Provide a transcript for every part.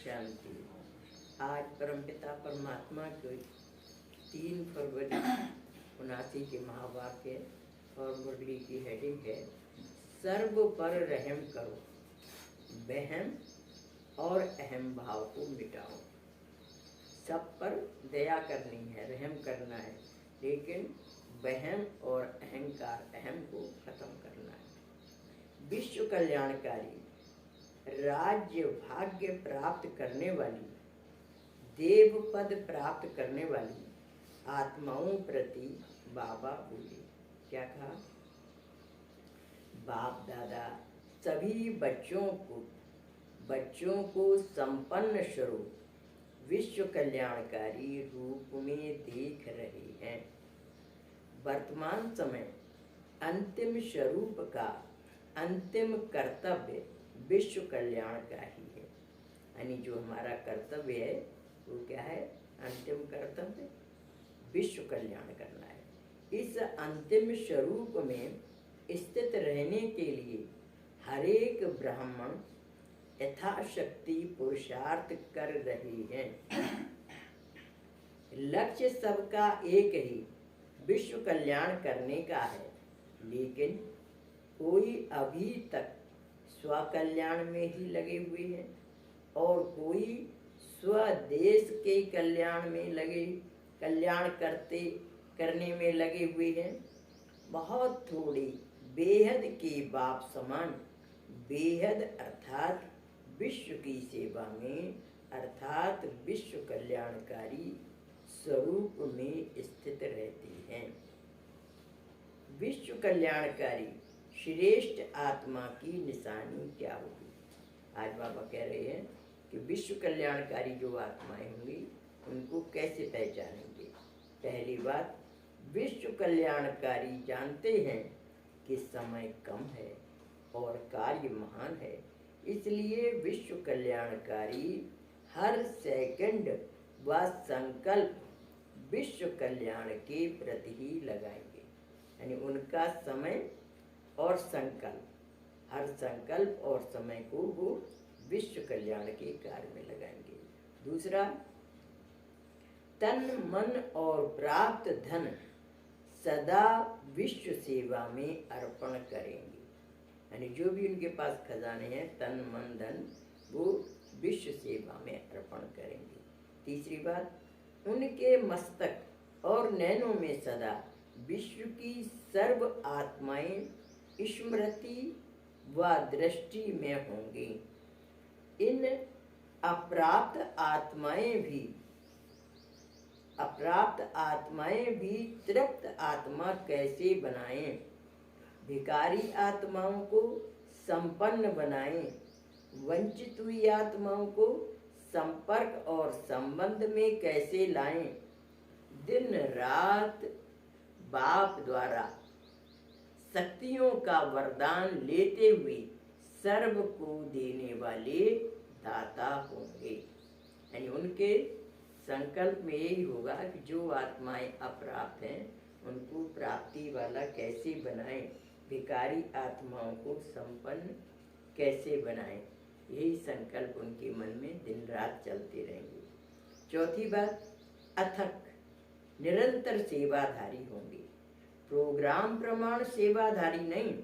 शांति। आज परमपिता परमात्मा के 3 फरवरी 79 के महावाक्य और मुरली की हेडिंग है सर्व पर रहम करो, वहम और अहम भाव को मिटाओ। सब पर दया करनी है, रहम करना है, लेकिन वहम और अहंकार अहम को खत्म करना है। विश्व कल्याणकारी राज्य भाग्य प्राप्त करने वाली, देव पद प्राप्त करने वाली आत्माओं प्रति बाबा बोले। क्या कहा? बाप दादा सभी बच्चों को संपन्न स्वरूप विश्व कल्याणकारी रूप में देख रहे हैं। वर्तमान समय अंतिम स्वरूप का अंतिम कर्तव्य विश्व कल्याण का ही है। यानी जो हमारा कर्तव्य है वो क्या है? अंतिम कर्तव्य विश्व कल्याण करना है। इस अंतिम स्वरूप में स्थित रहने के लिए हरेक ब्राह्मण यथाशक्ति पुरुषार्थ कर रहे हैं। लक्ष्य सबका एक ही, विश्व कल्याण करने का है, लेकिन कोई अभी तक स्वकल्याण में ही लगे हुए हैं और कोई स्वदेश के कल्याण करने में लगे हुए हैं। बहुत थोड़ी बेहद के बाप समान बेहद अर्थात विश्व की सेवा में अर्थात विश्व कल्याणकारी स्वरूप में स्थित रहते हैं। विश्व कल्याणकारी श्रेष्ठ आत्मा की निशानी क्या होगी? आज बाबा कह रहे हैं कि विश्व कल्याणकारी जो आत्माएं होंगी उनको कैसे पहचानेंगे। पहली बात, विश्व कल्याणकारी जानते हैं कि समय कम है और कार्य महान है, इसलिए विश्व कल्याणकारी हर सेकंड व संकल्प विश्व कल्याण के प्रति ही लगाएंगे। यानी उनका समय और संकल्प, हर संकल्प और समय को वो विश्व कल्याण के कार्य में लगाएंगे। दूसरा, तन मन और प्राप्त धन सदा विश्व सेवा में अर्पण करेंगे। यानी जो भी उनके पास खजाने हैं, तन मन धन, वो विश्व सेवा में अर्पण करेंगे। तीसरी बात, उनके मस्तक और नैनों में सदा विश्व की सर्व आत्माएं स्मृति व दृष्टि में होंगी। इन अप्राप्त आत्माएं भी तृप्त आत्मा कैसे बनाएं, भिखारी आत्माओं को संपन्न बनाएं, वंचित हुई आत्माओं को संपर्क और संबंध में कैसे लाएं। दिन रात बाप द्वारा शक्तियों का वरदान लेते हुए सर्व को देने वाले दाता होंगे। यानी उनके संकल्प में यही होगा कि जो आत्माएं अप्राप्त हैं उनको प्राप्ति वाला कैसे बनाएं, भिखारी आत्माओं को संपन्न कैसे बनाएं। यही संकल्प उनके मन में दिन रात चलते रहेंगे। चौथी बात, अथक निरंतर सेवाधारी होंगे। प्रोग्राम प्रमाण सेवाधारी नहीं,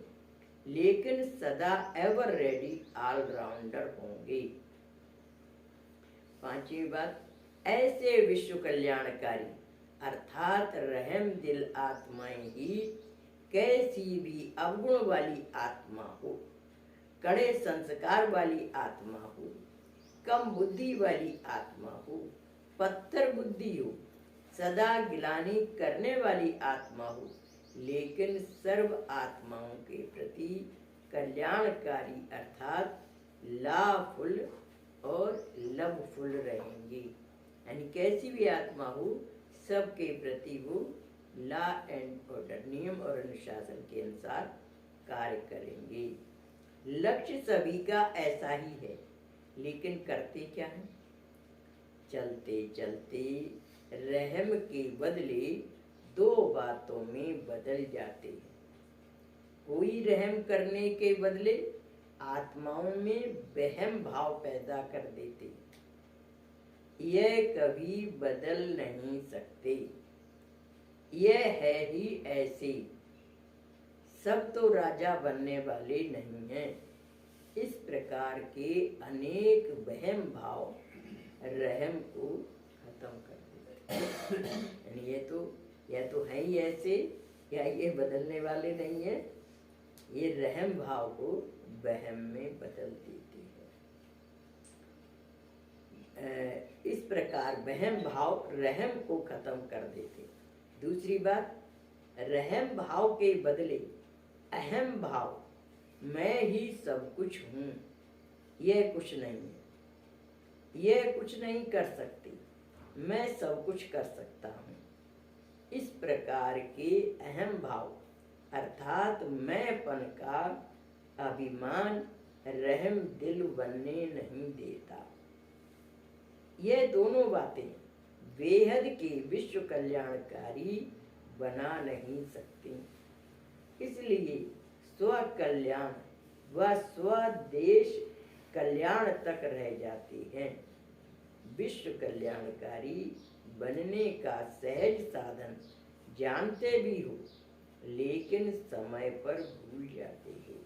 लेकिन सदा एवर रेडी ऑलराउंडर होंगे। पांचवी बात, ऐसे विश्व कल्याणकारी अर्थात रहम दिल आत्माएं ही कैसी भी अवगुण वाली आत्मा हो, कड़े संस्कार वाली आत्मा हो, कम बुद्धि वाली आत्मा हो, पत्थर बुद्धि हो, सदा गिलानी करने वाली आत्मा हो, लेकिन सर्व आत्माओं के प्रति कल्याणकारी अर्थात लाफुल और लवफुल रहेंगी। यानी कैसी भी आत्मा हो, सबके प्रति वो लॉ एंड ऑर्डर, नियम और अनुशासन के अनुसार कार्य करेंगे। लक्ष्य सभी का ऐसा ही है, लेकिन करते क्या है? चलते चलते रहम के बदले 2 बातों में बदल जाते हैं। कोई रहम करने के बदले आत्माओं में वहम भाव पैदा कर देते, यह कभी बदल नहीं सकते, यह है ही ऐसे। सब तो राजा बनने वाले नहीं हैं। इस प्रकार के अनेक वहम भाव रहम को खत्म कर देते हैं। यानी यह तो है ही ऐसे, या ये बदलने वाले नहीं है, ये रहम भाव को वहम में बदल देते हैं। इस प्रकार वहम भाव रहम को खत्म कर देते। दूसरी बात, रहम भाव के बदले अहम भाव, मैं ही सब कुछ हूँ, यह कुछ नहीं है, यह कुछ नहीं कर सकती, मैं सब कुछ कर सकता हूँ। इस प्रकार के अहम भाव अर्थात मैंपन का अभिमान रहम दिल बनने नहीं देता। ये दोनों बातें बेहद के विश्व कल्याणकारी बना नहीं सकती। इसलिए स्व कल्याण व स्वदेश कल्याण तक रह जाते हैं। विश्व कल्याणकारी बनने का सहज साधन जानते भी हो, लेकिन समय पर भूल जाते हैं।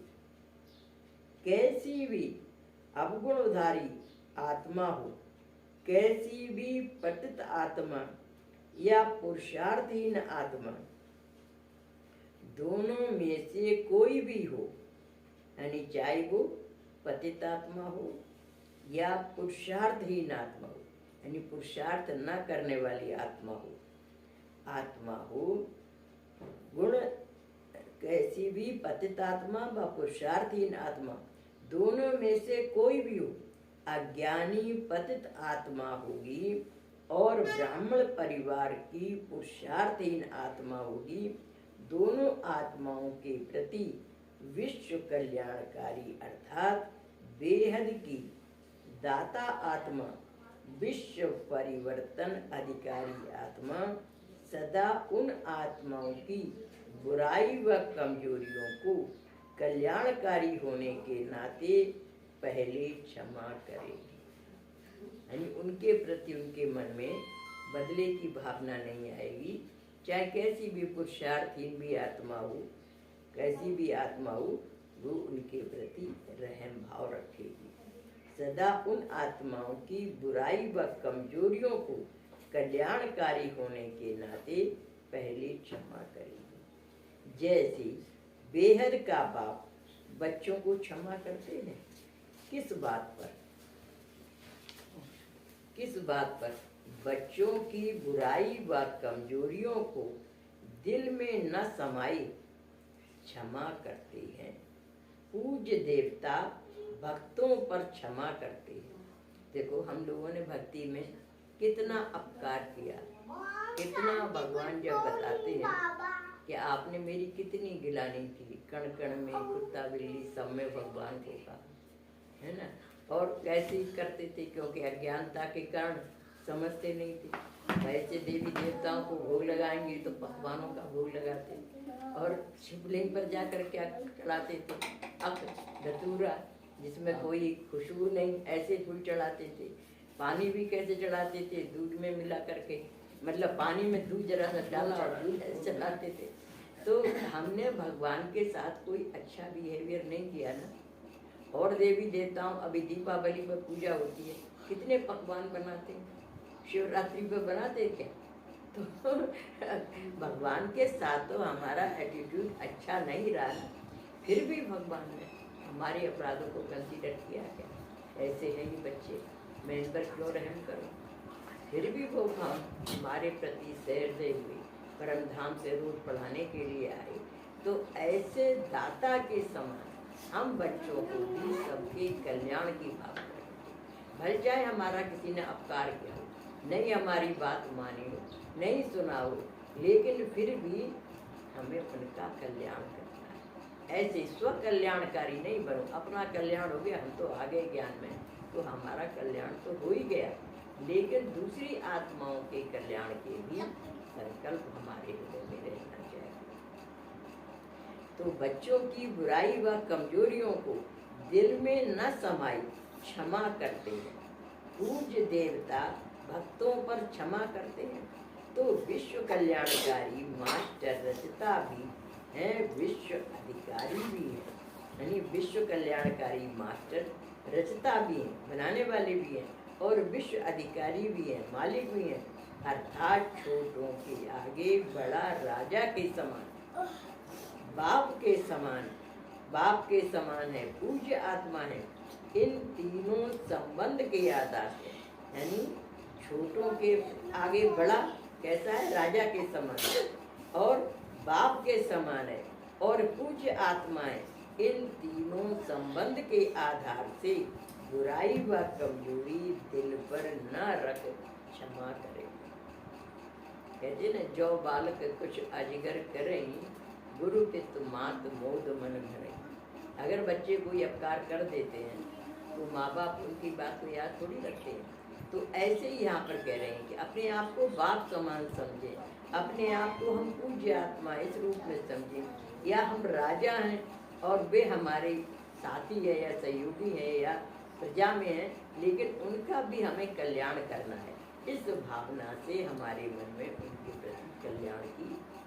कैसी भी अवगुणधारी आत्मा हो, कैसी भी पतित आत्मा या पुरुषार्थहीन आत्मा, दोनों में से कोई भी हो, यानी चाहे वो पतित आत्मा हो या पुरुषार्थहीन आत्मा हो, यानी पुरुषार्थ न करने वाली आत्मा हो, गुण कैसी भी पतित आत्मा व पुरुषार्थहीन आत्मा, दोनों में से कोई भी हो, अज्ञानी पतित आत्मा होगी और ब्राह्मण परिवार की पुरुषार्थहीन आत्मा होगी, दोनों आत्माओं के प्रति विश्व कल्याणकारी अर्थात बेहद की दाता आत्मा, विश्व परिवर्तन अधिकारी आत्मा सदा उन आत्माओं की बुराई व कमजोरियों को कल्याणकारी होने के नाते पहले क्षमा करेगी। यानी उनके प्रति उनके मन में बदले की भावना नहीं आएगी, चाहे कैसी भी पुरुषार्थहीन भी आत्मा हो, कैसी भी आत्मा हो, वो उनके प्रति रहम भाव रखेगी। सदा उन आत्माओं की बुराई व कमजोरियों को कल्याणकारी होने के नाते पहले क्षमा करेगी। जैसे बेहद का बाप बच्चों को क्षमा करते हैं, किस बात पर? बच्चों की बुराई व कमजोरियों को दिल में न समाये क्षमा करते हैं। पूज्य देवता भक्तों पर क्षमा करते हैं। देखो हम लोगों ने भक्ति में कितना अपकार किया, कितना भगवान जब बताते हैं कि आपने मेरी कितनी गिलानी की, कण कण में कुत्ता बिल्ली सब में भगवान को कहा है ना। और कैसे करते थे, क्योंकि अज्ञानता के कारण समझते नहीं थे। ऐसे देवी देवताओं को भोग लगाएंगे तो पकवानों का भोग लगाते, और शिवलिंग पर जाकर क्या चढ़ाते थे, अक धतूरा जिसमें कोई खुशबू नहीं, ऐसे फूल चढ़ाते थे। पानी भी कैसे चढ़ाते थे, दूध में मिला करके, मतलब पानी में दूध जरा सा डाला और दूध ऐसे चढ़ाते थे। तो हमने भगवान के साथ कोई अच्छा बिहेवियर नहीं किया ना। और देवी देवताओं, अभी दीपावली पर पूजा होती है, कितने पकवान बनाते हैं, शिवरात्रि पर बनाते क्या? तो भगवान के साथ तो हमारा एटीट्यूड अच्छा नहीं रहा, फिर भी भगवान ने हमारे अपराधों को कंसीडर किया क्या? ऐसे है ये बच्चे, मैं इन पर क्यों रहम करूं? फिर भी वो हमारे प्रति सहृदय हुए, परम धाम से रोज पढ़ाने के लिए आए। तो ऐसे दाता के समान हम बच्चों को भी सबके कल्याण की भावना रखें। भले चाहे हमारा किसी ने अपकार किया हो, नहीं हमारी बात मानी हो, नहीं सुना हो, लेकिन फिर भी हमें उनका कल्याण करना है। ऐसे स्व कल्याणकारी नहीं बनो, अपना कल्याण हो गया, हम तो आ गए ज्ञान में, तो हमारा कल्याण तो हो ही गया, लेकिन दूसरी आत्माओं के कल्याण के भी संकल्प हमारे हृदय में रहना चाहिए। तो बच्चों की बुराई व कमजोरियों को दिल में न समाई क्षमा करते हैं। पूज्य देवता भक्तों पर क्षमा करते हैं। तो विश्व कल्याणकारी मास्टर रचता भी हैं, विश्व अधिकारी भी हैं। यानी विश्व कल्याणकारी मास्टर रचता भी हैं, बनाने वाले भी हैं, और विश्व अधिकारी भी हैं, मालिक भी हैं। अर्थात छोटों के आगे बड़ा राजा के समान, बाप के समान, बाप के समान है, पूज्य आत्मा है। इन तीनों संबंध के आधार से, यानी छोटों के आगे बड़ा कैसा है, राजा के समान है, और बाप के समान है, और पूज्य आत्मा है। इन तीनों संबंध के आधार से बुराई व कमजोरी दिल पर न रख क्षमा करे। कहते न, जो बालक कुछ अजगर करें, गुरु चित मात मोद मन भरे। अगर बच्चे कोई अपकार कर देते हैं तो माँ बाप उनकी बात को याद थोड़ी रखते हैं। तो ऐसे ही यहाँ पर कह रहे हैं कि अपने आप को बाप समान समझें, अपने आप को हम पूज्य आत्मा इस रूप में समझें, या हम राजा हैं और वे हमारे साथी है या सहयोगी है या प्रजा में है, लेकिन उनका भी हमें कल्याण करना है। इस भावना से हमारे मन में उनके प्रति कल्याण की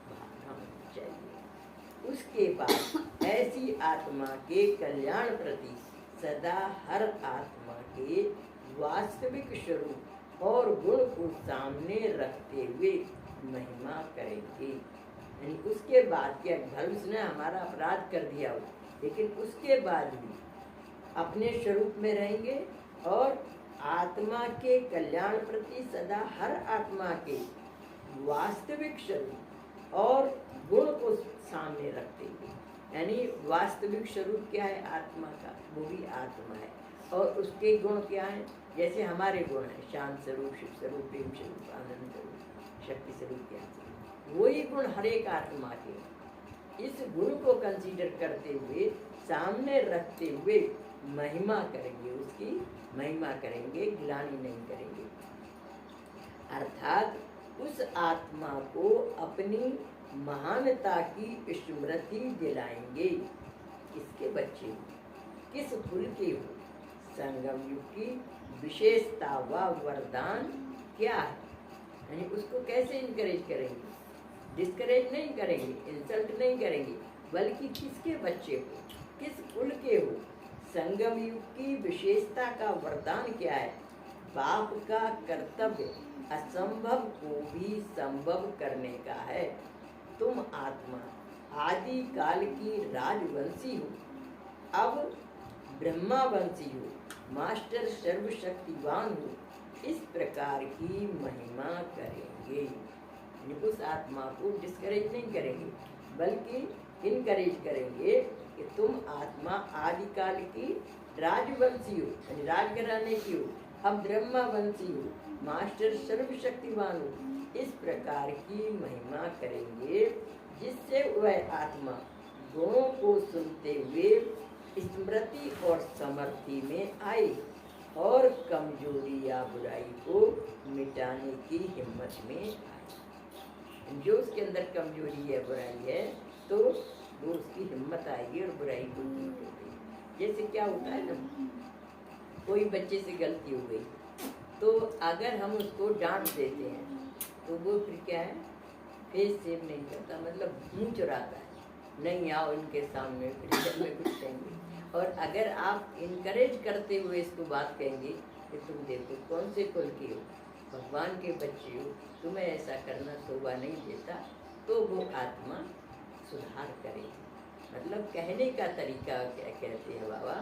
भावना होनी चाहिए। उसके बाद ऐसी आत्मा के कल्याण प्रति सदा हर आत्मा के वास्तविक स्वरूप और गुण को सामने रखते हुए महिमा करेंगे। यानी उसके बाद क्या, धर्म ने हमारा अपराध कर दिया हो, लेकिन उसके बाद भी अपने स्वरूप में रहेंगे और आत्मा के कल्याण प्रति सदा हर आत्मा के वास्तविक स्वरूप और गुण को सामने रखते हुए। यानी वास्तविक स्वरूप क्या है आत्मा का, वो भी आत्मा है, और उसके गुण क्या हैं, जैसे हमारे गुण हैं, शांत स्वरूप, शिव स्वरूप, प्रेम स्वरूप, आनंद स्वरूप, शक्ति स्वरूप, ज्ञान स्वरूप, वही गुण हर एक आत्मा के। इस गुण को कंसीडर करते हुए, सामने रखते हुए महिमा करेंगे, उसकी महिमा करेंगे, गिलानी नहीं करेंगे। अर्थात उस आत्मा को अपनी महानता की स्मृति दिलाएंगे। किसके बच्चे हो, किस कुल के हो, संगम युग की विशेषता व वरदान क्या है, यानी उसको कैसे इनकरेज करेंगे, डिस्करेज नहीं करेंगे, इंसल्ट नहीं करेंगे, बल्कि किसके बच्चे हो, किस कुल के हो। संगम युग की विशेषता का वरदान क्या है, बाप का कर्तव्य असंभव को भी संभव करने का है। तुम आत्मा आदि काल की राजवंशी हो, अब ब्रह्मावंशी हो, मास्टर सर्वशक्तिवान हो, इस प्रकार की महिमा करेंगे। उस आत्मा को डिस्करेज नहीं करेंगे, बल्कि इनकरेज करेंगे कि तुम आत्मा आदिकाल की राजवंशी हो, यानी राज कराने की हो, अब ब्रह्मावंशी हो, मास्टर सर्वशक्तिवान हो, इस प्रकार की महिमा करेंगे, जिससे वह आत्मा गुणों को सुनते हुए स्मृति और समर्थि में आए और कमजोरी या बुराई को मिटाने की हिम्मत में आए। जो उसके अंदर कमजोरी है, बुराई है, तो वो उसकी हिम्मत आएगी और बुराई को दूर करेगी। जैसे क्या होता है ना, कोई बच्चे से गलती हो गई, तो अगर हम उसको डांट देते हैं तो वो फिर क्या है, फेस सेव नहीं करता, मतलब मुँह चुराता है, नहीं आओ इनके सामने, फिर में कुछ कहेंगे। और अगर आप इनकरेज करते हुए इसको बात कहेंगे कि तुम देखो कौन से कुल के हो, भगवान के बच्चे हो, तुम्हें ऐसा करना शोभा नहीं देता, तो वो आत्मा सुधार करेगी। मतलब कहने का तरीका क्या कहते हैं बाबा,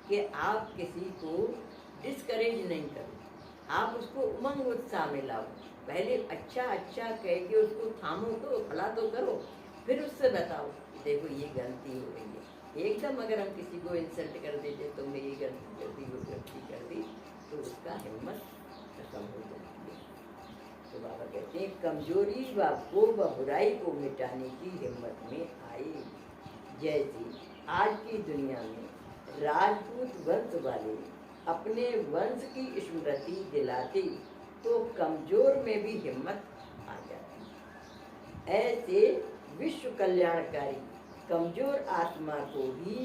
कि आप किसी को डिस्करेज नहीं करो, आप उसको उमंग उत्साह में लाओ। पहले अच्छा अच्छा कह के उसको थामो, तो खड़ा तो करो, फिर उससे बताओ देखो ये गलती हो रही है। एकदम अगर हम किसी को इंसल्ट कर देते, तुमने ये गलती कर दी, वो गलती कर दी, तो उसका हिम्मत खत्म हो जाती है। तो बाबा कहते हैं कमजोरी व कोप व बुराई को मिटाने की हिम्मत में आए। जैसे आज की दुनिया में राजपूत वंश वाले अपने वंश की स्मृति दिलाते, तो कमजोर में भी हिम्मत आ जाती। ऐसे विश्व कल्याणकारी कमजोर आत्मा को भी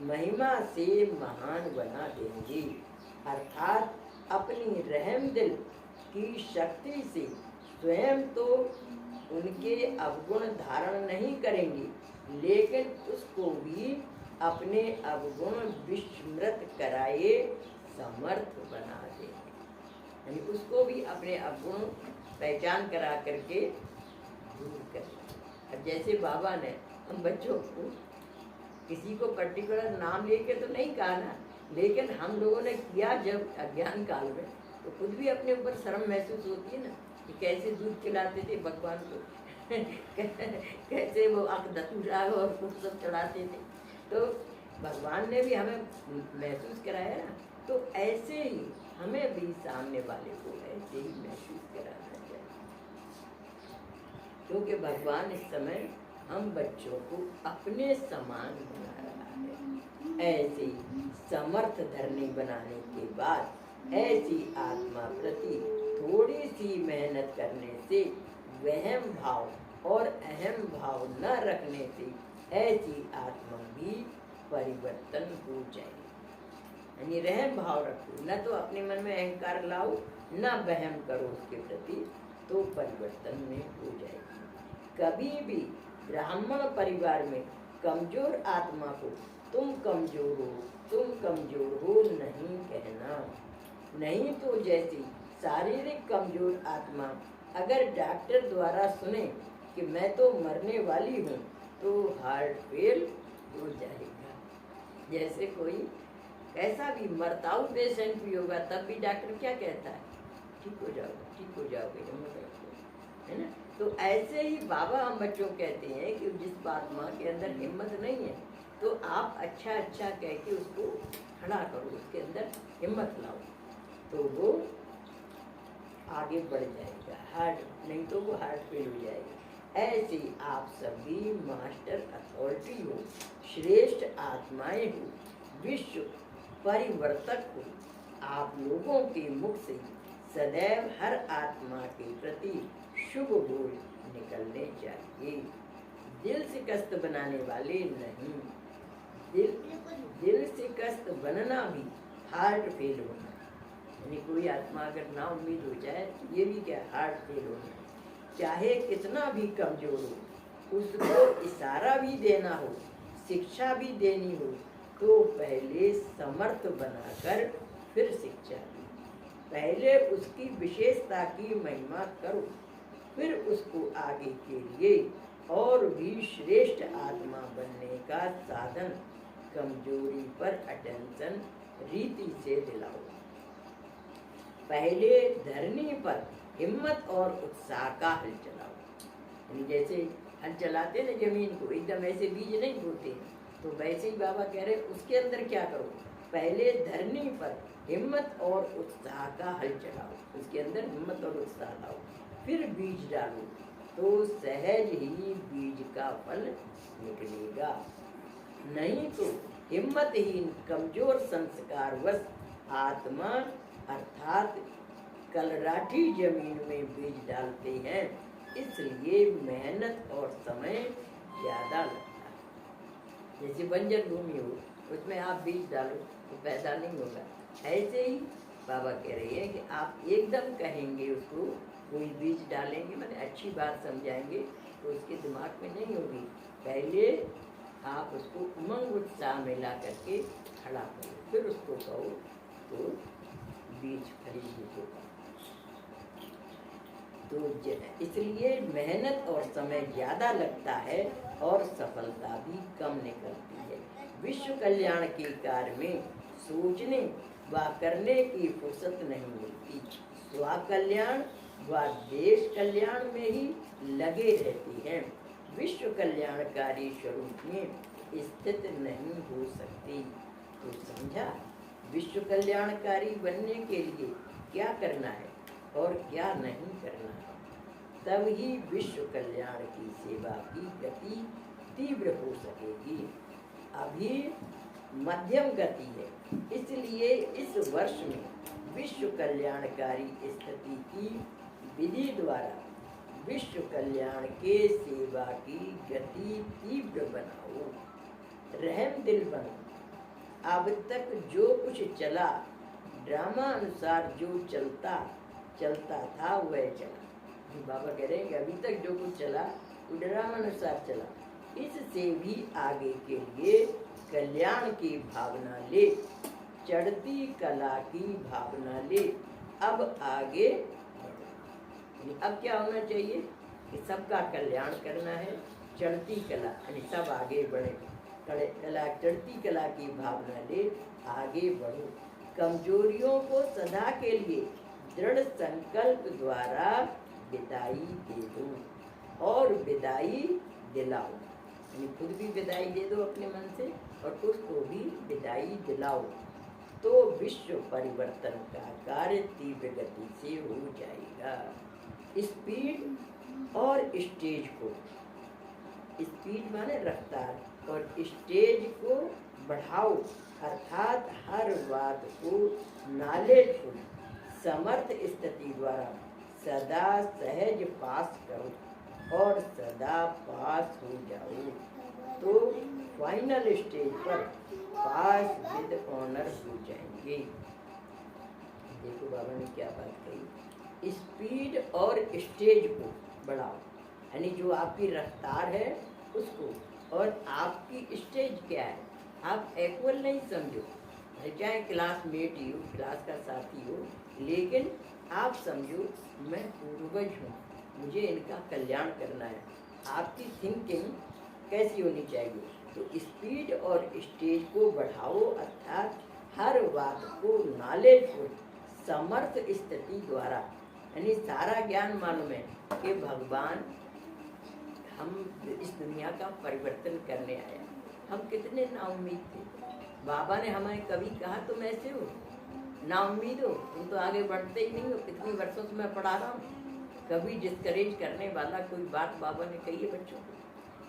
महिमा से महान बना देंगे। अर्थात अपनी रहम दिल की शक्ति से स्वयं तो उनके अवगुण धारण नहीं करेंगे, लेकिन उसको भी अपने अवगुण विस्मृत कराए समर्थ बना देंगे। यानी उसको भी अपने अवगुण पहचान करा करके दूर कर। अब जैसे बाबा ने हम बच्चों को किसी को पर्टिकुलर नाम लेके तो नहीं कहा ना, लेकिन हम लोगों ने किया जब अज्ञान काल में, तो खुद भी अपने ऊपर शर्म महसूस होती है ना कि कैसे दूध खिलाते थे भगवान को कैसे वो धतूरा और कुछ सब चढ़ाते थे। तो भगवान ने भी हमें महसूस कराया ना, तो ऐसे ही हमें भी सामने वाले को ऐसे ही महसूस कराना चाहिए, क्योंकि भगवान इस समय हम बच्चों को अपने समान बना रहा है। ऐसे समर्थ धरनी बनाने के बाद ऐसी आत्मा प्रति थोड़ी सी मेहनत करने से, वहम भाव और अहम भाव न रखने से ऐसी आत्मा भी परिवर्तन हो जाए। यानी रहम भाव रखो, न तो अपने मन में अहंकार लाओ, न वहम करो उसके प्रति, तो परिवर्तन में हो जाएगी। कभी भी ब्राह्मण परिवार में कमजोर आत्मा को तुम कमजोर हो नहीं कहना। नहीं तो जैसी शारीरिक कमजोर आत्मा अगर डॉक्टर द्वारा सुने कि मैं तो मरने वाली हूँ, तो हार्ट फेल हो जाएगा। जैसे कोई कैसा भी मरताऊ पेशेंट भी होगा, तब भी डॉक्टर क्या कहता है, ठीक हो जाओगे, हिम्मत रखो, है ना। तो ऐसे ही बाबा हम बच्चों कहते हैं कि जिस आत्मा के अंदर हिम्मत नहीं है, तो आप अच्छा कह के उसको खड़ा करो, उसके अंदर हिम्मत लाओ, तो वो आगे बढ़ जाएगा। हार्ट नहीं तो वो हार्ट फेल हो जाएगा। ऐसे आप सभी मास्टर अथॉरिटी हो, श्रेष्ठ आत्माएं हो, विश्व परिवर्तक हो। आप लोगों के मुख से सदैव हर आत्मा के प्रति शुभ बोल निकलने चाहिए। दिल से कष्ट बनाने वाले नहीं। दिल से कष्ट बनना भी हार्ट फेल होना। यानी कोई आत्मा अगर ना उम्मीद हो जाए, तो ये भी क्या हार्ट फेल होना। चाहे कितना भी कमजोर हो, उसको इशारा भी देना हो, शिक्षा भी देनी हो, तो पहले समर्थ बनाकर फिर शिक्षा दी। पहले उसकी विशेषता की महिमा करो, फिर उसको आगे के लिए और भी श्रेष्ठ आत्मा बनने का साधन कमजोरी पर अटेंशन रीति से दिलाओ। पहले धरनी पर हिम्मत और उत्साह का हल चलाओ। यानी जैसे हल चलाते ना जमीन को, एकदम ऐसे बीज नहीं बोते, तो वैसे ही बाबा कह रहे उसके अंदर क्या करो, पहले धरनी पर हिम्मत और उत्साह का हल चलाओ, उसके अंदर हिम्मत और उत्साह लाओ, फिर बीज डालो, तो सहज ही बीज का फल निकलेगा। नहीं तो हिम्मतहीन कमजोर संस्कारवश आत्मा अर्थात कलराठी जमीन में बीज डालते हैं, इसलिए मेहनत और समय ज्यादा लगता है। जैसे बंजर भूमि हो, उसमें आप बीज डालो तो पैदा नहीं होगा। ऐसे ही बाबा कह रहे हैं कि आप एकदम कहेंगे उसको, कोई बीज डालेंगे, मैंने अच्छी बात समझाएंगे, तो उसके दिमाग में नहीं होगी। पहले आप उसको उमंग उत्साह में ला करके खड़ा करो, फिर उसको कहो तो बीज फलीभूत होगा। तो इसलिए मेहनत और समय ज्यादा लगता है और सफलता भी कम निकलती है। विश्व कल्याण के कार्य में सोचने व करने की फुर्सत नहीं मिलती। स्व कल्याण व देश कल्याण में ही लगे रहते हैं। विश्व कल्याणकारी स्वरूप में स्थित नहीं हो सकती। तो समझा, विश्व कल्याणकारी बनने के लिए क्या करना है और क्या नहीं करना है, तब ही विश्व कल्याण की सेवा की गति तीव्र हो सकेगी। अभी मध्यम गति है, इसलिए इस वर्ष में विश्व कल्याणकारी स्थिति की विधि द्वारा विश्व कल्याण के सेवा की गति तीव्र बनाओ। रहम दिल बनो। अब तक जो कुछ चला, ड्रामा अनुसार जो चलता, चलता था वह चला। बाबा कह रहे हैं कि अभी तक जो कुछ चला वो ड्रामानुसार चला, इससे भी आगे के लिए कल्याण की भावना ले, चढ़ती कला की भावना ले, अब आगे बढ़ो। अब क्या होना चाहिए कि सबका कल्याण करना है, चढ़ती कला यानी सब आगे बढ़े, कला चढ़ती कला की भावना ले, आगे बढ़ो। कमजोरियों को सदा के लिए दृढ़ संकल्प द्वारा विदाई दे दो और विदाई दिलाओ, यानी खुद भी विदाई दे दो अपने मन से और उसको भी विदाई दिलाओ, तो विश्व परिवर्तन का कार्य तीव्र गति से हो जाएगा। स्पीड और स्टेज को, स्पीड माने रफ्तार और स्टेज को बढ़ाओ, अर्थात हर बात को नॉलेजफुल समर्थ स्थिति द्वारा सदा सहज पास करो और सदा पास हो जाओ, तो फाइनल स्टेज पर पास विद ऑनर हो जाएंगे। देखो बाबा ने क्या बात कही, स्पीड और स्टेज को बढ़ाओ, यानी जो आपकी रफ्तार है उसको, और आपकी स्टेज क्या है, आप इक्वल नहीं समझो, चाहे क्लासमेट ही हो, क्लास का साथी हो, लेकिन आप समझो मैं पूर्वज हूँ, मुझे इनका कल्याण करना है। आपकी थिंकिंग कैसी होनी चाहिए, तो स्पीड और स्टेज को बढ़ाओ, अर्थात हर बात को नॉलेजफुल समर्थ स्थिति द्वारा, यानी सारा ज्ञान मालूम है कि भगवान हम इस दुनिया का परिवर्तन करने आए। हम कितने नाउम्मीद थे, बाबा ने हमें कभी कहा तुम ऐसे हो, नाउम्मीद हो, तुम तो आगे बढ़ते ही नहीं हो, कितनी वर्षों से मैं पढ़ा रहा हूँ, कभी डिस्करेज करने वाला कोई बात बाबा ने कही है बच्चों को,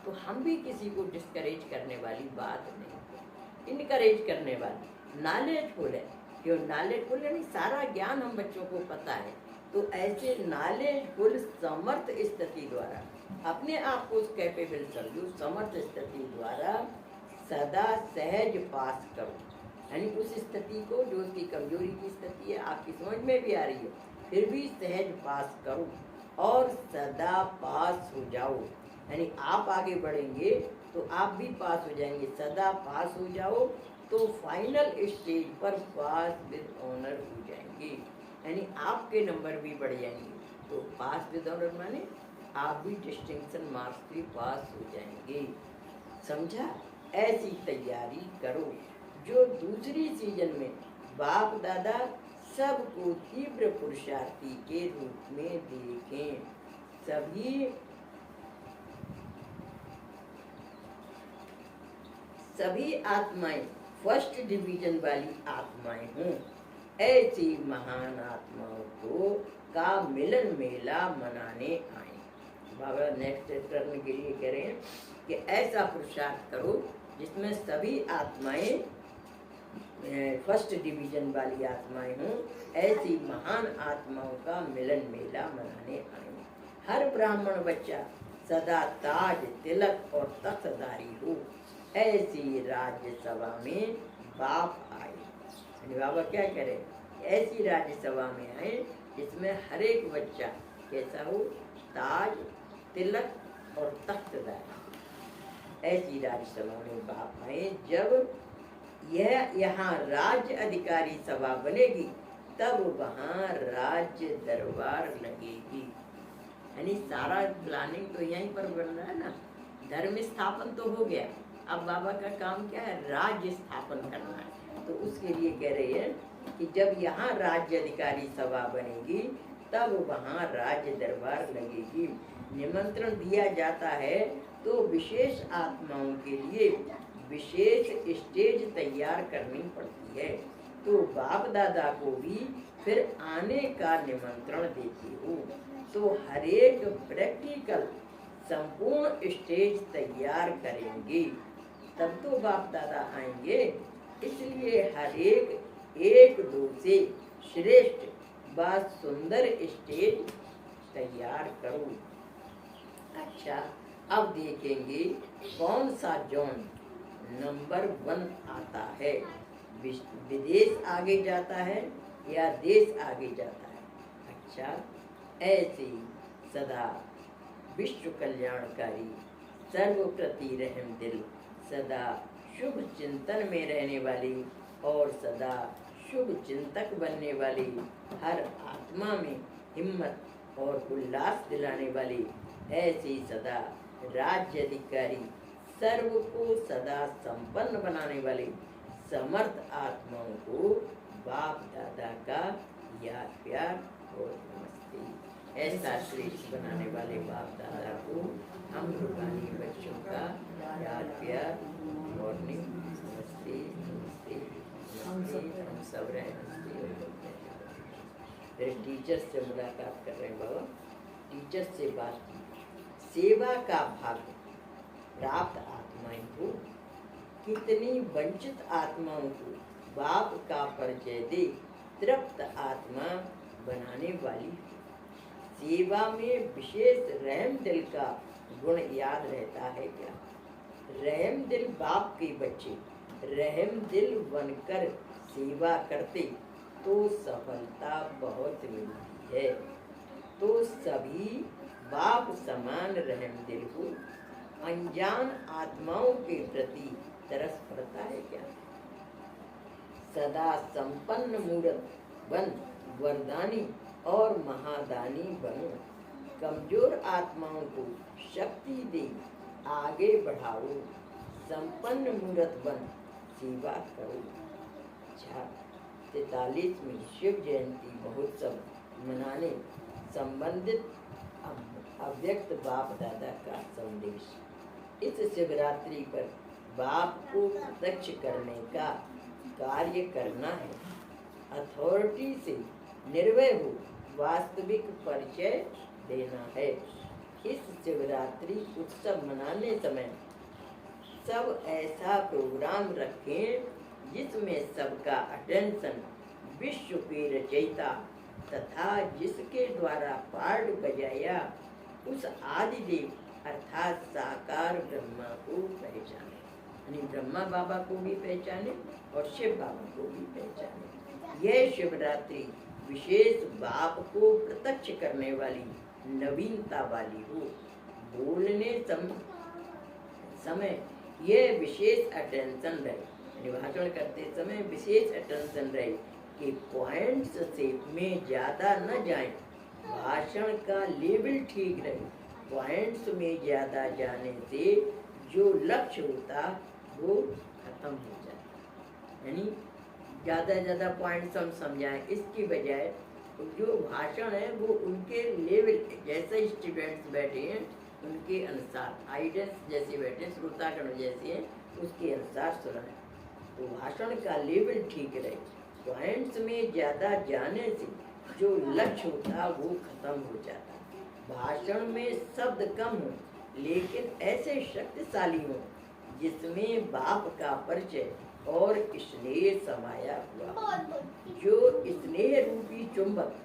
तो हम भी किसी को डिस्करेज करने वाली बात नहीं, इनकरेज करने वाली, नॉलेजफुल है, क्यों नॉलेजफुल यानी सारा ज्ञान हम बच्चों को पता है, तो ऐसे नॉलेजफुल समर्थ स्थिति द्वारा अपने आप को कैपेबल समझो, समर्थ स्थिति द्वारा सदा सहज पास करो, यानी उस स्थिति को जो उसकी कमजोरी की स्थिति है आपकी समझ में भी आ रही है, फिर भी सहज पास करो और सदा पास हो जाओ, यानी आप आगे बढ़ेंगे तो आप भी पास हो जाएंगे, सदा पास हो जाओ, तो फाइनल स्टेज पर पास विद ऑनर हो जाएंगे, यानी आपके नंबर भी बढ़ जाएंगे, तो पास विद ऑनर माने आप भी डिस्टिंक्शन मार्क्स भी पास हो जाएंगे। समझा? ऐसी तैयारी करो जो दूसरी सीजन में बाप दादा सबको तीव्र पुरुषार्थी के रूप में देखें। सभी आत्माएं फर्स्ट डिवीजन वाली आत्माएं हों, ऐसी महान आत्माओं को का मिलन मेला मनाने आए। बाबा नेक्स्ट करने के लिए कह रहे हैं कि ऐसा पुरुषार्थ करो जिसमें सभी आत्माएं फर्स्ट डिवीजन वाली आत्माएं हों, ऐसी महान आत्माओं का मिलन मेला मनाने आए। हर ब्राह्मण बच्चा सदा ताज तिलक और तख्तधारी हो, ऐसी राज्य सभा में बाप आए। बाबा क्या करे, ऐसी राज्य सभा में आए जिसमें हर एक बच्चा कैसा हो, ताज तिलक और तख्तधारी, ऐसी राज्य सभा में बाप आए। जब यह यहाँ राज्य अधिकारी सभा बनेगी तब वहाँ राज्य दरबार लगेगी, यानी सारा प्लानिंग तो यहीं पर बन रहा है ना। धर्म स्थापन तो हो गया, अब बाबा का काम क्या है, राज्य स्थापन करना है। तो उसके लिए कह रहे हैं कि जब यहाँ राज्य अधिकारी सभा बनेगी तब वहाँ राज्य दरबार लगेगी। निमंत्रण दिया जाता है तो विशेष आत्माओं के लिए विशेष स्टेज तैयार करनी पड़ती है, तो बाप दादा को भी फिर आने का निमंत्रण देती हूँ, तो हर एक प्रैक्टिकल संपूर्ण स्टेज तैयार करेंगे तब तो बाप दादा आएंगे। इसलिए हर एक दो से श्रेष्ठ व सुंदर स्टेज तैयार करो। अच्छा, अब देखेंगे कौन सा जोन नंबर 1 आता है, विदेश आगे जाता है या देश आगे जाता है। अच्छा, ऐसे सदा विश्व कल्याणकारी सर्व प्रति रहम दिल, सदा शुभ चिंतन में रहने वाली और सदा शुभ चिंतक बनने वाली, हर आत्मा में हिम्मत और उल्लास दिलाने वाली, ऐसी सदा राज्य अधिकारी सर्व को सदा संपन्न बनाने वाली समर्थ आत्माओं को बाप दादा का याद प्यार और नमस्ते। ऐसा श्रेष्ठ बनाने वाले बाप दादा को हम रूहानी बच्चों का याद प्यार मॉर्निंग नमस्ते नमस्ते नमस्ते। हम सब रहे नमस्ते। फिर टीचर से मुलाकात कर रहे हैं बाबा। टीचर से बात की, सेवा का भाग्य प्राप्त आत्माएं को, कितनी वंचित आत्माओं को बाप का परिचय दे तृप्त आत्मा बनाने वाली। सेवा में विशेष रहम दिल का गुण याद रहता है क्या? रहम दिल बाप के बच्चे रहम दिल बनकर सेवा करते तो सफलता बहुत मिलती है। तो सभी बाप समान रहम दिल को अनजान आत्माओं के प्रति तरस पड़ता है क्या? सदा संपन्न मूर्त बन वरदानी और महादानी बनो, कमजोर आत्माओं को शक्ति दे आगे बढ़ाओ, संपन्न मूर्त बन सेवा करो। 43वीं शिव जयंती महोत्सव मनाने संबंधित अव्यक्त बाप दादा का संदेश। इस शिवरात्रि पर बाप को प्रत्यक्ष करने का कार्य करना है। अथॉरिटी से निर्भय हो वास्तविक परिचय देना है। इस शिवरात्रि उत्सव मनाने समय सब ऐसा प्रोग्राम रखें जिसमें सबका अटेंशन विश्व के रचयिता तथा जिसके द्वारा पार्ट बजाया उस आदिदेव अर्थात साकार ब्रह्मा को पहचाने, यानी ब्रह्मा बाबा को भी पहचाने और शिव बाबा को भी पहचाने। यह शिवरात्रि विशेष बाप को प्रत्यक्ष करने वाली नवीनता वाली हो। बोलने समय यह विशेष अटेंशन रहे, भाषण करते समय विशेष अटेंशन रहे कि पॉइंट्स से में ज्यादा न जाए, भाषण का लेवल ठीक रहे। पॉइंट्स में ज्यादा जाने से जो लक्ष्य होता वो खत्म हो जाता, यानी ज्यादा पॉइंट्स हम समझाएं, इसकी बजाय जो भाषण है वो उनके लेवल, जैसे स्टूडेंट्स बैठे हैं उनके अनुसार, आइडेंस जैसे बैठे श्रोतागण जैसे हैं उसके अनुसार सुनाएं। तो भाषण का लेवल ठीक रहे। पॉइंट्स में ज्यादा जाने से जो लक्ष्य होता वो खत्म हो जाता। भाषण में शब्द कम हो लेकिन ऐसे शक्तिशाली हो जिसमें बाप का परिचय और स्नेह समाया हुआ, जो स्नेह रूपी चुंबक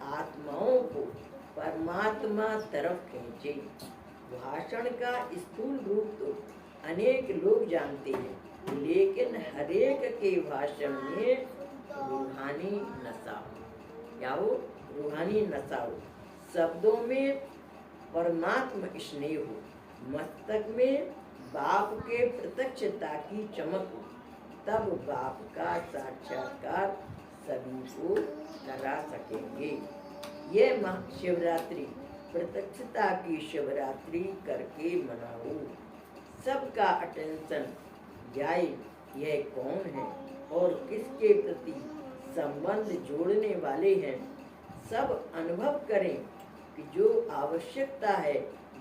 आत्माओं को परमात्मा तरफ खींचे। भाषण का स्थूल रूप तो अनेक लोग जानते हैं, लेकिन हरेक के भाषण में रूहानी नशा हो, या वो रूहानी नशा हो, शब्दों में परमात्मा स्नेह हो, मस्तक में बाप के प्रत्यक्षता की चमक हो, तब बाप का साक्षात्कार सभी को करा सकेंगे। ये महाशिवरात्रि प्रत्यक्षता की शिवरात्रि करके मनाओ। सबका अटेंशन जाए यह कौन है और किसके प्रति संबंध जोड़ने वाले हैं, सब अनुभव करें कि जो आवश्यकता है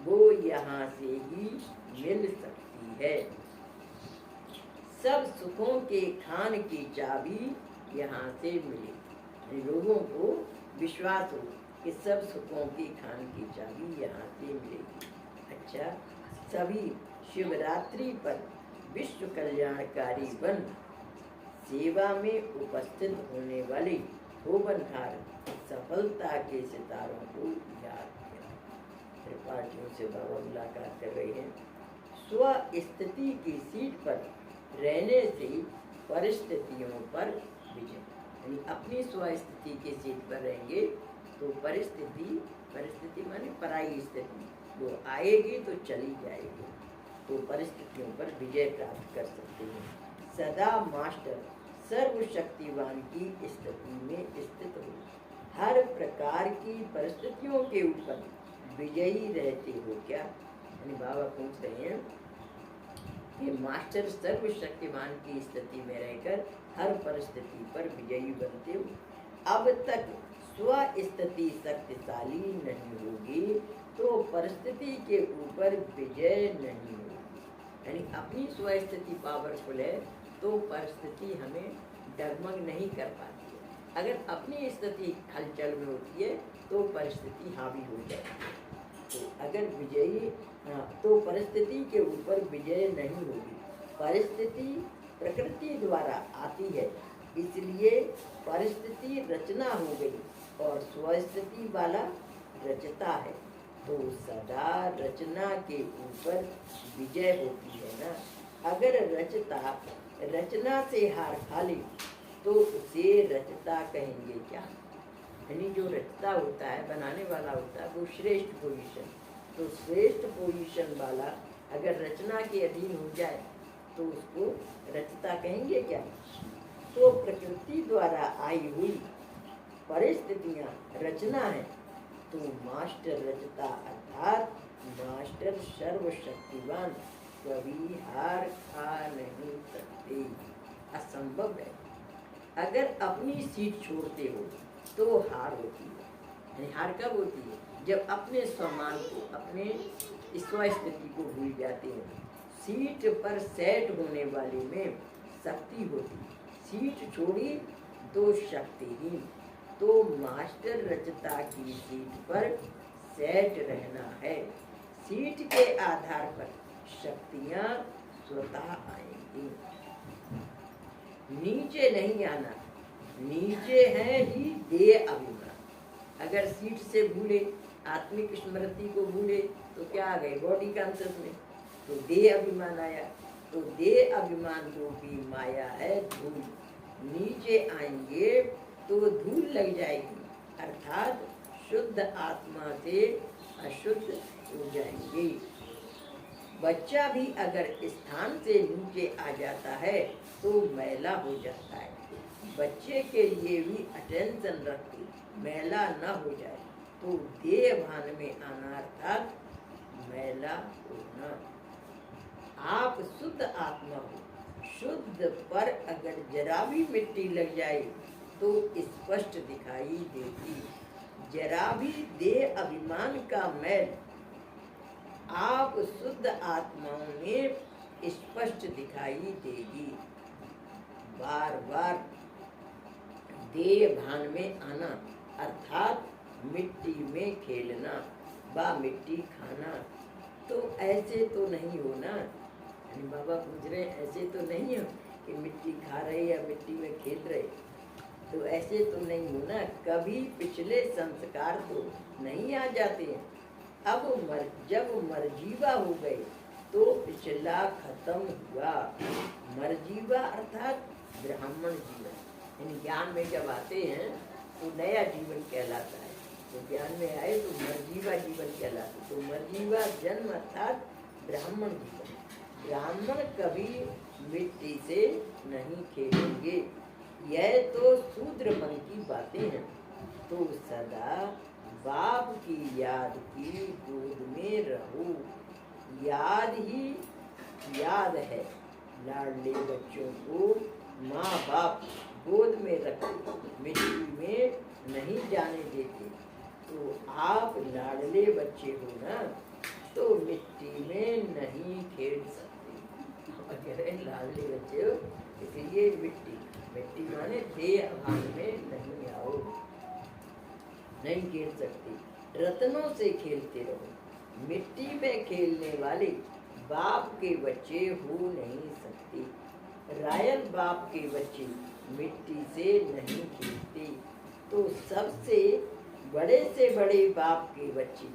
वो यहाँ से ही मिल सकती है। सब सुखों के खान की चाबी यहाँ से मिले। लोगों को विश्वास हो कि सब सुखों की खान की चाबी यहाँ से मिलेगी। अच्छा, सभी शिवरात्रि पर विश्व कल्याणकारी बन सेवा में उपस्थित होने वाले होबनहार सफलता के सितारों को याद करें। पार्टियों से बाबा मुलाकात कर रहे हैं। स्व स्थिति की सीट पर रहने से परिस्थितियों पर विजय, यानी अपनी स्व स्थिति की सीट पर रहेंगे तो परिस्थिति, परिस्थिति माने पराई स्थिति, वो आएगी तो चली जाएगी, तो परिस्थितियों पर विजय प्राप्त कर सकते हैं। सदा मास्टर सर्वशक्तिवान की स्थिति में स्थित हो, हर प्रकार की परिस्थितियों के ऊपर विजयी रहते हो क्या? यानी बाबा पूछ रहे हैं कि मास्टर सर्वशक्तिमान की स्थिति में रहकर हर परिस्थिति पर विजयी बनते हो। अब तक स्व स्थिति शक्तिशाली नहीं होगी तो परिस्थिति के ऊपर विजय नहीं होगी। यानी अपनी स्व स्थिति पावरफुल है तो परिस्थिति हमें डगमग नहीं कर पाती है। अगर अपनी स्थिति हलचल में होती है तो परिस्थिति हावी हो जाती है। तो अगर विजयी तो परिस्थिति के ऊपर विजय नहीं होगी। परिस्थिति प्रकृति द्वारा आती है, इसलिए परिस्थिति रचना हो गई और स्वस्थिति वाला रचता है, तो सदा रचना के ऊपर विजय होती है ना। अगर रचता रचना से हार खा ले तो उसे रचता कहेंगे क्या? यानी जो रचता होता है, बनाने वाला होता है, वो श्रेष्ठ पोजीशन, तो श्रेष्ठ पोजीशन वाला अगर रचना के अधीन हो जाए तो उसको रचता कहेंगे क्या? तो प्रकृति द्वारा आई हुई परिस्थितियां रचना है, तो मास्टर रचता अर्थात मास्टर सर्वशक्तिवान कभी हार खा नहीं सकते, असंभव है। अगर अपनी सीट छोड़ते हो तो हार होती है। यानी हार कब होती है? जब अपने सम्मान को, अपने स्वस्थिति को भूल जाते हैं। सीट पर सेट होने वाले में शक्ति होती है, सीट छोड़ी तो शक्तिहीन। तो मास्टर रचता की सीट पर सेट रहना है। सीट के आधार पर शक्तियां स्वतः आएंगी, नीचे नहीं आना। नीचे है ही देह अभिमान। अगर सीट से भूले, आत्मिक स्मृति को भूले तो क्या आ गए? बॉडी कॉन्शियस में, तो देह अभिमान आया। तो देह अभिमान रूपी माया है धूल, नीचे आएंगे तो धूल लग जाएगी, अर्थात शुद्ध आत्मा से अशुद्ध हो जाएंगे। बच्चा भी अगर स्थान से नीचे आ जाता है तो मैला हो जाता है। बच्चे के लिए भी अटेंशन रखते, मैला न हो जाए, तो देह भान में आना अर्थात मैला होना। आप शुद्ध आत्मा हो, शुद्ध पर अगर जरा भी मिट्टी लग जाए तो स्पष्ट दिखाई देती। जरा भी देह अभिमान का मैल आप शुद्ध आत्माओं में स्पष्ट दिखाई देगी। बार बार देह भान में आना अर्थात मिट्टी में खेलना व मिट्टी खाना, तो ऐसे तो नहीं हो ना। यानी बाबा पूछ रहे ऐसे तो नहीं हो कि मिट्टी खा रहे या मिट्टी में खेल रहे, तो ऐसे तो नहीं हो ना। कभी पिछले संस्कार तो नहीं आ जाते हैं। अब जब मरजीवा हो गए तो पिछला खत्म हुआ। मरजीवा अर्थात ब्राह्मण जीवन, यानी ज्ञान में जब आते हैं तो नया जीवन कहलाता है। तो ज्ञान में आए तो मरजीवा जीवन कहलाता है। तो मरजीवा जन्म अर्थात ब्राह्मण जीवन। ब्राह्मण कभी मिट्टी से नहीं खेलेंगे। यह तो शूद्रपन की बातें हैं। तो सदा बाप की याद की गोद में रहो। याद ही याद है। लाडले बच्चों को माँ बाप गोद में रखते, मिट्टी में नहीं जाने देते। तो आप लाडले बच्चे हो ना, तो मिट्टी में नहीं खेल सकते। अगर लाडले बच्चे हो इसलिए मिट्टी, मिट्टी माने देह अभान में नहीं आओ, नहीं खेल सकते। रत्नों से खेलते रहो। मिट्टी में खेलने वाले बाप के बच्चे हो नहीं सकते। रायल बाप के बच्चे मिट्टी से नहीं खेलते। तो सबसे बड़े बाप के बच्चे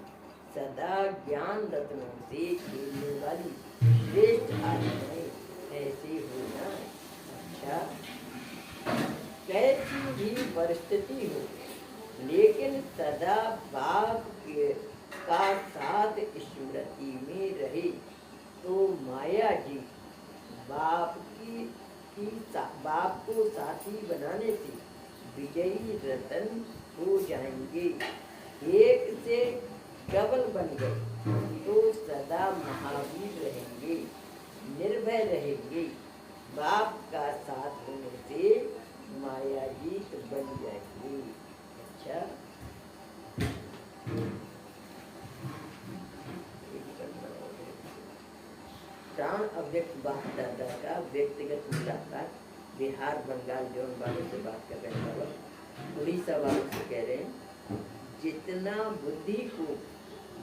सदा ज्ञान रत्नों से खेलने वाली श्रेष्ठ आत्माएं ऐसे होना। अच्छा, कैसी भी परिस्थिति हो लेकिन सदा बाप के का साथ स्मृति में रहे तो माया जी बाप को साथी बनाने से विजयी रतन हो जाएंगे। एक से डबल बन गए तो सदा महावीर रहेंगे, निर्भय रहेंगे। बाप का साथ होने से माया जीत बन जाएगी। अच्छा, प्राण अव्यक्त बाप दादा का व्यक्तिगत मुलाकात बिहार बंगाल जौन वालों से बात कर रहे हैं, बाबा उड़ीसा वालों से कह रहे हैं, जितना बुद्धि को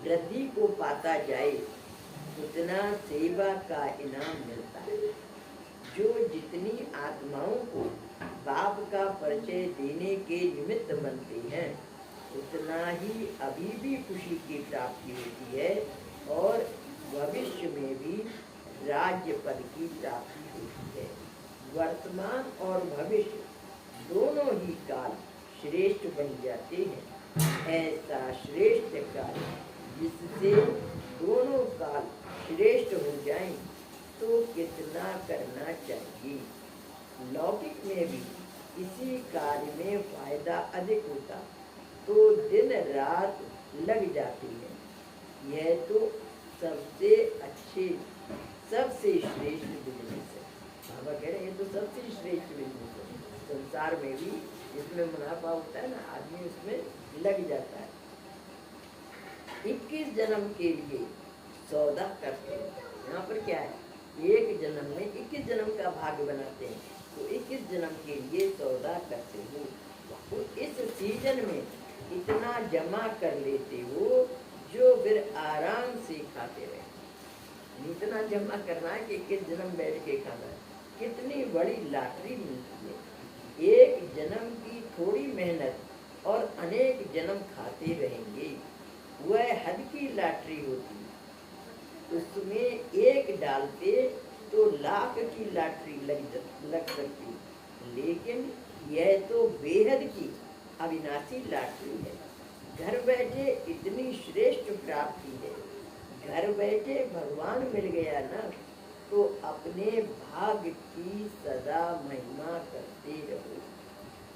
वृद्धि को पाता जाए उतना सेवा का इनाम मिलता है। जो जितनी आत्माओं को बाप का परिचय देने के निमित्त बनते हैं उतना ही अभी भी खुशी की प्राप्ति होती है और भविष्य में भी राज्य पद की प्राप्ति होती है। वर्तमान और भविष्य दोनों ही काल श्रेष्ठ बन जाते हैं। ऐसा श्रेष्ठ काल जिससे दोनों काल श्रेष्ठ हो जाएं तो कितना करना चाहिए। लौकिक में भी इसी कार्य में फायदा अधिक होता तो दिन रात लग जाती है। यह तो सबसे अच्छे सबसे श्रेष्ठ बिजनेस है। बाबा कह रहे हैं ये तो सबसे श्रेष्ठ बिजनेस है। संसार में भी इसमें मुनाफा होता है ना, आदमी उसमें लग जाता है। 21 जन्म के लिए सौदा करते हैं। यहाँ पर क्या है, एक जन्म में 21 जन्म का भाग्य बनाते हैं तो 21 जन्म के लिए सौदा करते हो। तो इस सीजन में इतना जमा कर लेते हो जो फिर आराम से खाते रहे। इतना जमा करना है कि 21 जन्म बैठ के खाना है। कितनी बड़ी लॉटरी मिलती है। एक जन्म की थोड़ी मेहनत और अनेक जन्म खाते रहेंगे, वह हद की लॉटरी होती है। उसमें एक डालते तो लाख की लॉटरी लग सकती है, लेकिन यह तो बेहद की अविनाशी लॉटरी है। घर बैठे इतनी श्रेष्ठ प्राप्ति है। घर बैठे भगवान मिल गया ना तो अपने भाग्य की सदा महिमा करते रहो।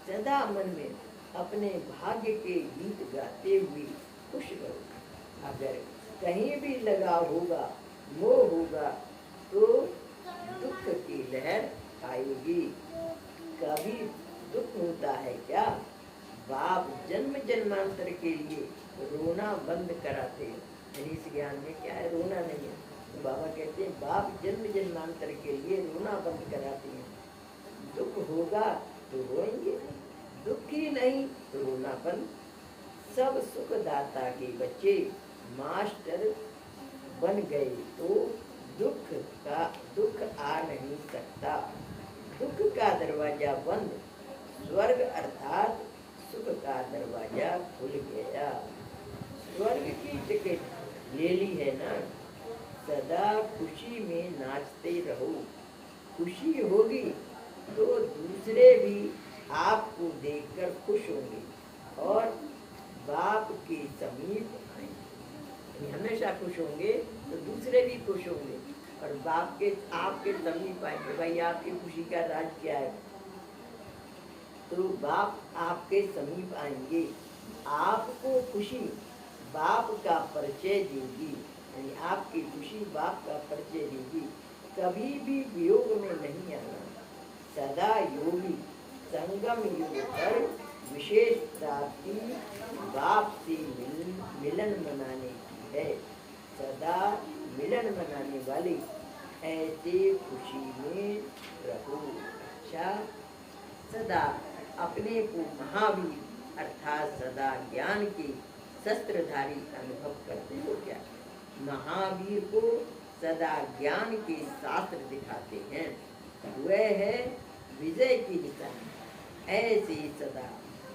सदा मन में अपने भाग्य के गीत गाते हुए खुश रहो। अगर कहीं भी लगाव होगा, मोह होगा तो दुख की लहर आएगी। कभी दुख होता है क्या? बाप जन्म जन्मांतर के लिए रोना बंद कराते हैं। इस ज्ञान में क्या है, रोना नहीं है। तो बाबा कहते हैं बाप जन्म जन्मांतर के लिए रोना बंद कराते हैं। दुख होगा तो रोएंगे, दुख ही नहीं तो रोना बंद। सब सुखदाता के बच्चे मास्टर बन गए तो दुख आ नहीं सकता। दुख का दरवाजा बंद, स्वर्ग अर्थात सुख का दरवाजा खुल गया। स्वर्ग की टिकट ले ली है ना, सदा खुशी में नाचते रहो। खुशी होगी तो दूसरे भी आपको देखकर खुश होंगे और बाप के समीप आएंगे। हमेशा खुश होंगे तो दूसरे भी खुश होंगे और बाप के आपके समीप आएंगे। भाई आपकी खुशी का राज क्या है? तो बाप आपके समीप आएंगे, आपको खुशी बाप का परिचय देगी, यानी आपकी खुशी बाप का परिचय देगी। कभी भी वियोग में नहीं आना। सदा योगी संगम युग पर विशेष प्राप्ति बाप से मिलन मनाने की है। सदा मिलन मनाने वाले ऐसे खुशी में रहो। अच्छा, सदा अपने को महावीर अर्थात सदा ज्ञान के शस्त्रधारी अनुभव करते हो क्या? महावीर को सदा ज्ञान के शास्त्र दिखाते हैं, वह है विजय की निशानी। ऐसे सदा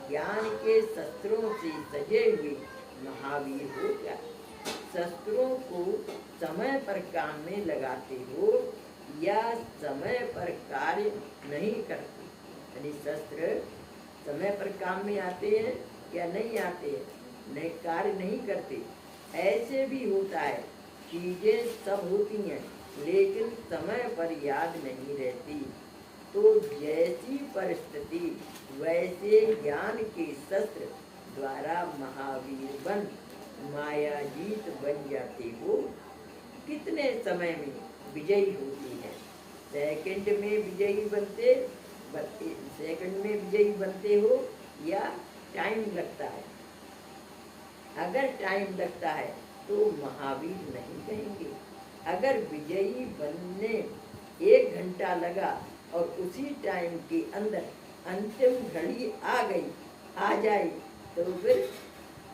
ज्ञान के शस्त्रों से सजे हुए महावीर हो क्या? शस्त्रों को समय पर काम में लगाते हो या समय पर कार्य नहीं करते? यानी शस्त्र समय पर काम में आते हैं क्या नहीं आते, नहीं कार्य नहीं करते। ऐसे भी होता है, चीजें सब होती हैं लेकिन समय पर याद नहीं रहती। तो जैसी परिस्थिति वैसे ज्ञान के शस्त्र द्वारा महावीर बन मायाजीत बन जाते हो। कितने समय में विजयी होती है। सेकंड में विजयी सेकंड में विजयी बनते हो या टाइम लगता है। अगर टाइम लगता है तो महावीर नहीं कहेंगे। अगर विजयी बनने 1 घंटा लगा और उसी टाइम के अंदर अंतिम घड़ी आ जाए तो फिर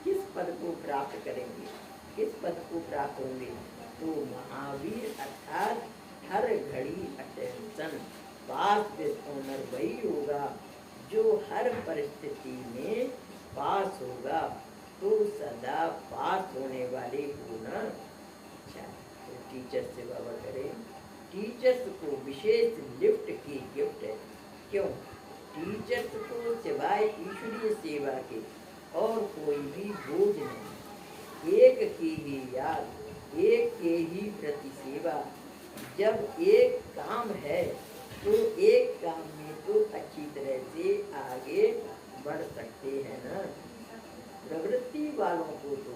किस पद को प्राप्त करेंगे, किस पद को प्राप्त होंगे। तो महावीर अर्थात हर घड़ी अटेंशन पास विद ऑनर वही होगा जो हर परिस्थिति में पास होगा। तो सदा पास होने वाले हो ना। अच्छा, तो टीचर से बाबा करें। टीचर्स को विशेष लिफ्ट की गिफ्ट है। क्यों? टीचर्स को सिवाय ईश्वरीय सेवा के और कोई भी बोझ नहीं। एक की ही याद, एक के ही प्रति सेवा। जब एक काम है तो एक काम में तो अच्छी तरह से आगे बढ़ सकते हैं ना। प्रवृत्ति वालों को तो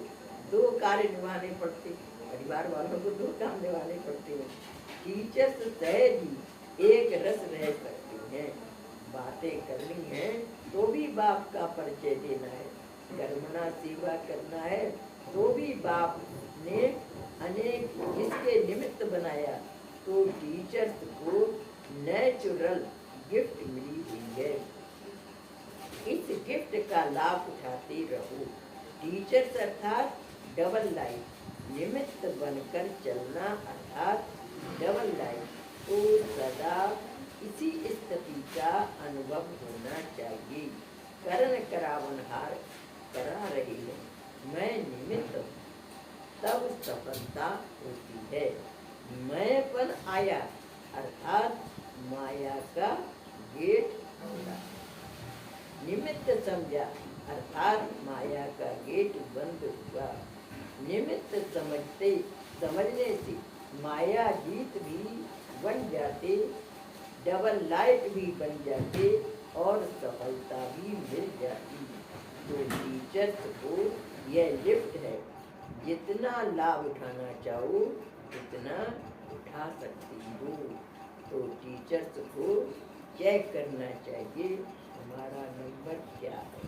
2 कार्य निभाने पड़ते, परिवार वालों को 2 काम निभाने पड़ते हैं। टीचर्स सहज ही एक रस रह सकते हैं। बातें करनी है तो भी बाप का परिचय देना है, कर्मणा सेवा करना है तो भी बाप ने अनेक इसके निमित्त बनाया। तो टीचर्स को नेचुरल गिफ्ट मिली हुई है। इस गिफ्ट का लाभ उठाते रहो। टीचर्स अर्थात डबल लाइफ, निमित्त बनकर चलना अर्थात डबल लाइफ। तो सदा इसी स्थिति का अनुभव होना चाहिए। करण करावनहार करा रही है, मैं निमित्त हूँ, तब सफलता होती है। मैंपन आया अर्थात माया का गेट खुला। निमित्त समझा अर्थात माया का गेट बंद हुआ। निमित्त समझने से माया जीत भी बन जाते, डबल लाइट भी बन जाते और सफलता भी मिल जाती। तो टीचर्स को यह लिफ्ट है, जितना लाभ उठाना चाहो उतना उठा सकती हो। तो टीचर्स को चेक करना चाहिए हमारा नंबर क्या है।